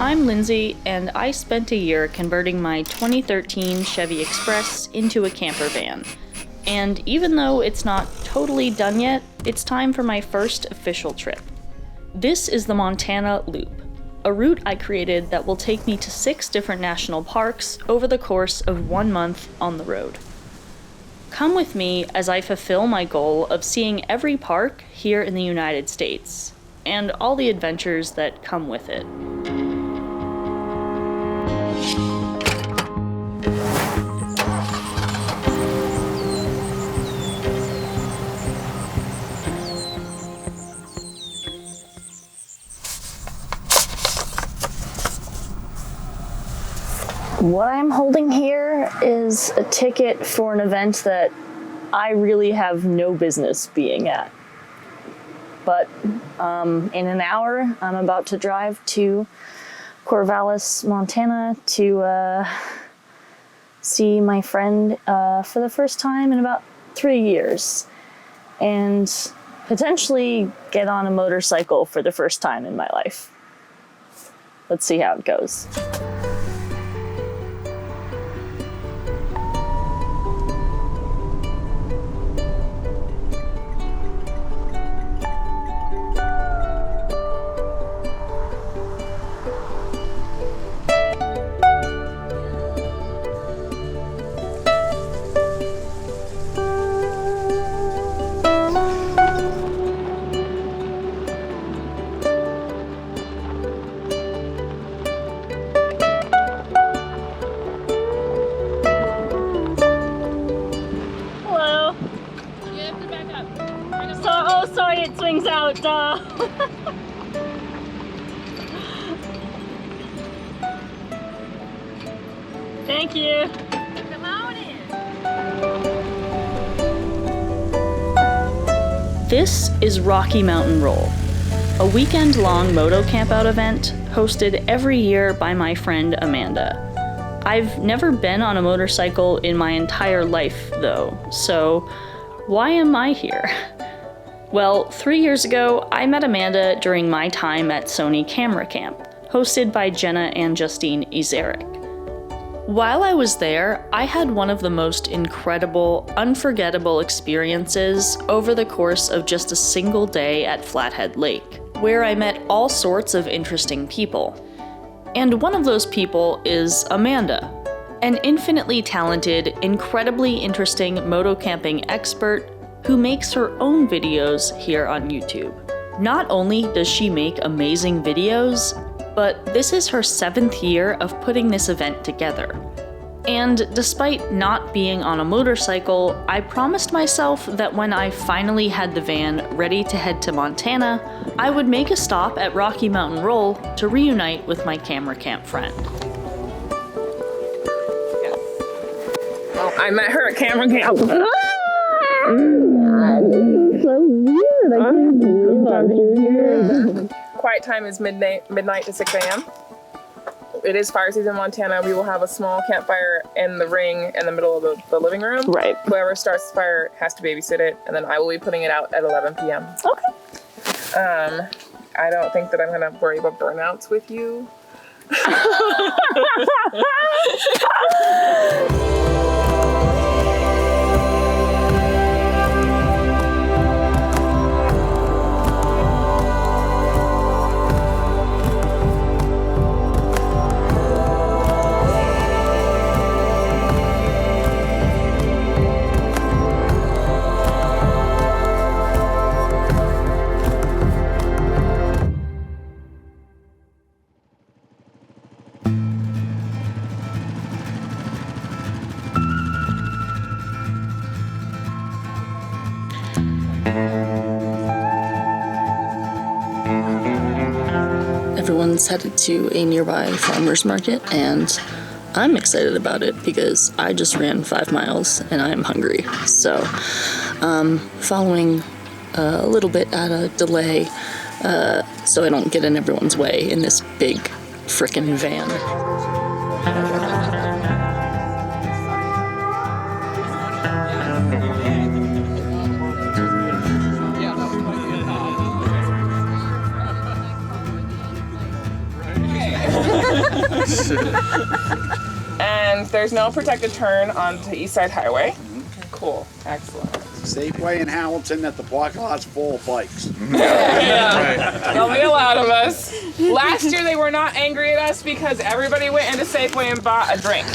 I'm Lindsay, and I spent a year converting my 2013 Chevy Express into a camper van. And even though it's not totally done yet, it's time for my first official trip. This is the Montana Loop, a route I created that will take me to 6 different national parks over the course of 1 month on the road. Come with me as I fulfill my goal of seeing every park here in the United States, and all the adventures that come with it. What I'm holding here is a ticket for an event that I really have no business being at. But in an hour, I'm about to drive to Corvallis, Montana to see my friend for the first time in about 3 years, and potentially get on a motorcycle for the first time in my life. Let's see how it goes. Sorry, it swings out. Thank you. Come on in. This is Rocky Mountain Roll, a weekend-long moto campout event hosted every year by my friend Amanda. I've never been on a motorcycle in my entire life, though, so why am I here? Well, 3 years ago, I met Amanda during my time at Sony Camera Camp, hosted by Jenna and Justine Izarek. While I was there, I had one of the most incredible, unforgettable experiences over the course of just a single day at Flathead Lake, where I met all sorts of interesting people. And one of those people is Amanda, an infinitely talented, incredibly interesting moto camping expert who makes her own videos here on YouTube. Not only does she make amazing videos, but this is her 7th year of putting this event together. And despite not being on a motorcycle, I promised myself that when I finally had the van ready to head to Montana, I would make a stop at Rocky Mountain Roll to reunite with my camera camp friend. Well, I met her at camera camp. So weird. I can't believe I'm here. Quiet time is midnight to 6 a.m. It is fire season in Montana. We will have a small campfire in the ring in the middle of the living room. Right. Whoever starts the fire has to babysit it, and then I will be putting it out at 11 p.m. Okay. I don't think that I'm gonna worry about burnouts with you. Everyone's headed to a nearby farmer's market, and I'm excited about it because I just ran 5 miles and I'm hungry. So, following a little bit at a delay so I don't get in everyone's way in this big frickin' van. And there's no protected turn onto East Side Highway. Cool. Excellent. Safeway in Hamilton that the parking lot's full of bikes. Yeah. There'll be a lot of us. Last year they were not angry at us because everybody went into Safeway and bought a drink.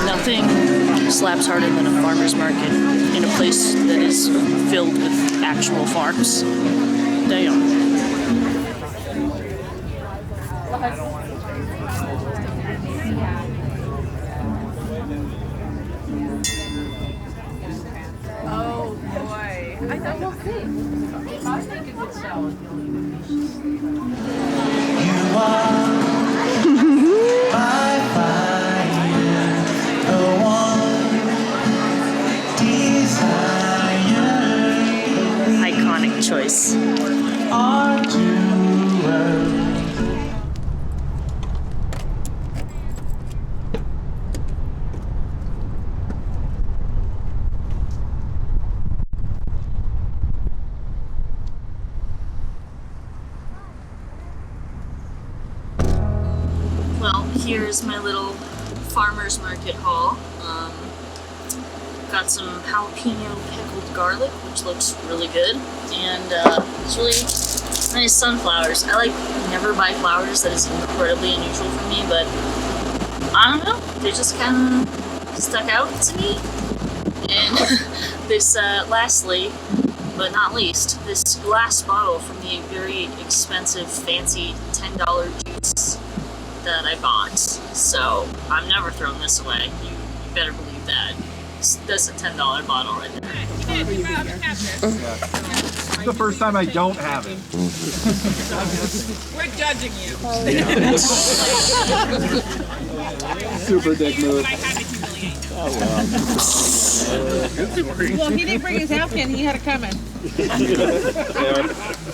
Nothing slaps harder than a farmer's market in a place that is filled with actual farms. Damn. Oh boy. I know we'll see. I think it's a salad. Iconic choice. Well, here's my little farmer's market haul. Got some jalapeno pickled garlic, which looks really good, and it's really nice sunflowers. I never buy flowers. That is incredibly unusual for me, but I don't know, they just kind of stuck out to me. And this, lastly, but not least, this glass bottle from the very expensive, fancy $10 juice that I bought. So I'm never throwing this away. You better believe that. That's a $10 bottle right there. It's the first time I don't have it. We're judging you. Super dick move. Well, he didn't bring his napkin. He had it coming.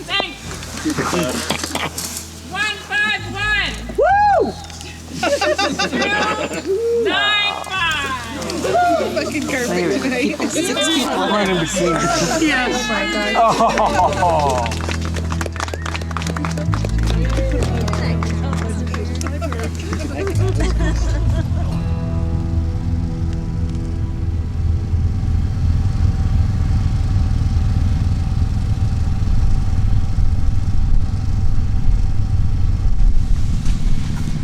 Thanks. 151. Woo! 295. Fucking perfect tonight. Right in between. Yes. Oh my god. Oh.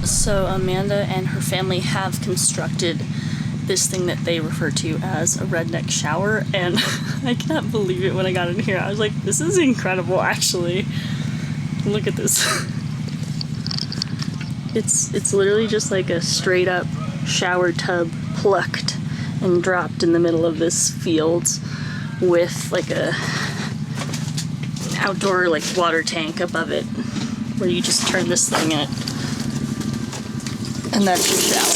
So Amanda and her family have constructed this thing that they refer to as a redneck shower, and I cannot believe it when I got in here. I was like, this is incredible, actually. Look at this. It's literally just like a straight up shower tub plucked and dropped in the middle of this field with like a outdoor like water tank above it where you just turn this thing in it and that's your shower.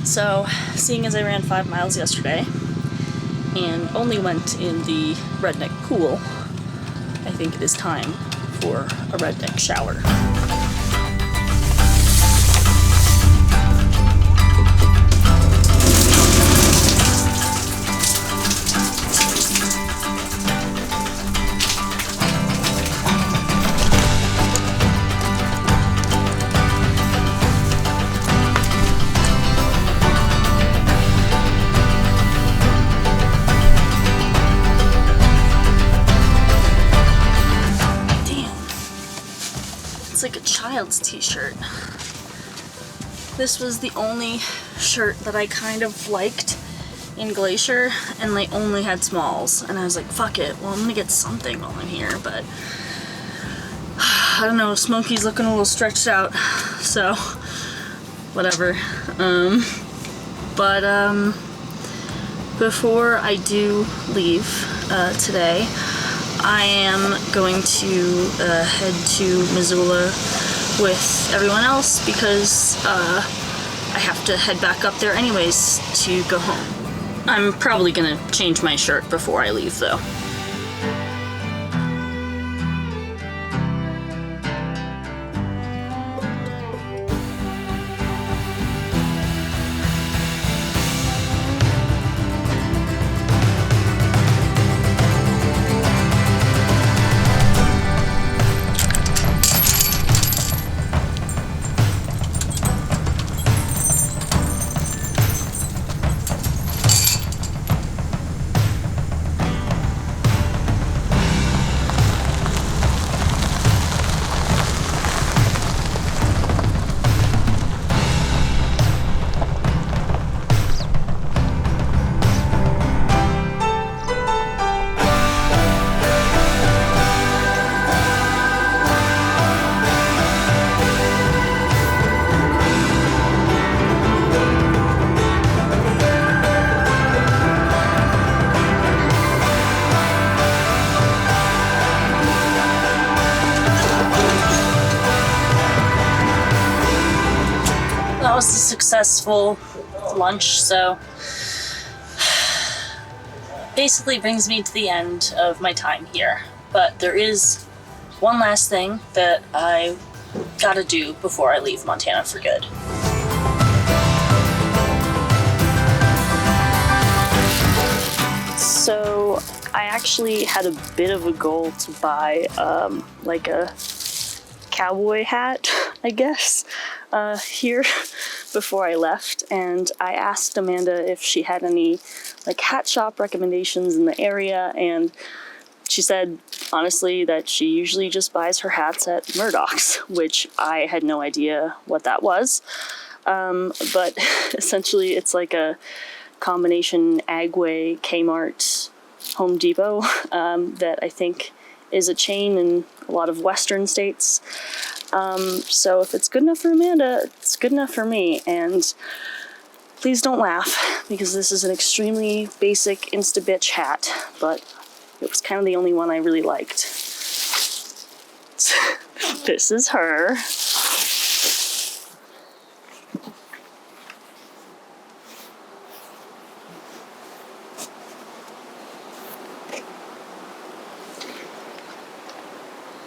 So, seeing as I ran 5 miles yesterday and only went in the redneck pool, I think it is time for a redneck shower. It's like a child's t-shirt. This was the only shirt that I kind of liked in Glacier, and they only had smalls. And I was like, fuck it, well, I'm gonna get something while I'm here, but I don't know, Smokey's looking a little stretched out, so whatever. Before I do leave today, I am going to head to Missoula with everyone else because I have to head back up there anyways to go home. I'm probably gonna change my shirt before I leave though. That was a successful lunch, so basically brings me to the end of my time here. But there is one last thing that I gotta do before I leave Montana for good. So I actually had a bit of a goal to buy like a cowboy hat, I guess, here before I left, and I asked Amanda if she had any like hat shop recommendations in the area, and she said honestly that she usually just buys her hats at Murdoch's, which I had no idea what that was, but essentially it's like a combination Agway, Kmart, Home Depot that I think is a chain in a lot of western states. So if it's good enough for Amanda, it's good enough for me. And please don't laugh, because this is an extremely basic Insta-Bitch hat, but it was kind of the only one I really liked. This is her.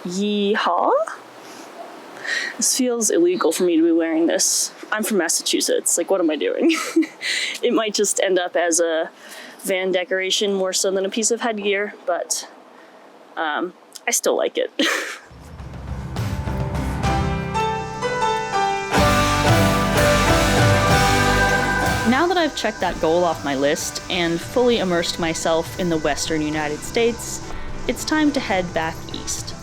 Yeehaw? This feels illegal for me to be wearing this. I'm from Massachusetts. Like, what am I doing? It might just end up as a van decoration more so than a piece of headgear, but I still like it. Now that I've checked that goal off my list and fully immersed myself in the western United States, it's time to head back east.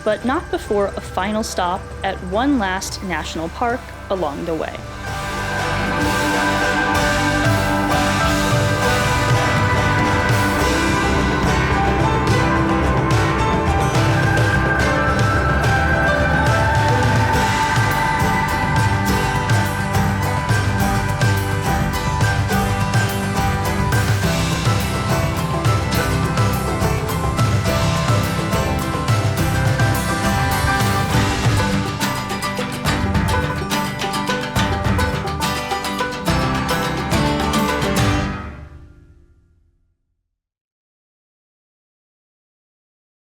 But not before a final stop at one last national park along the way.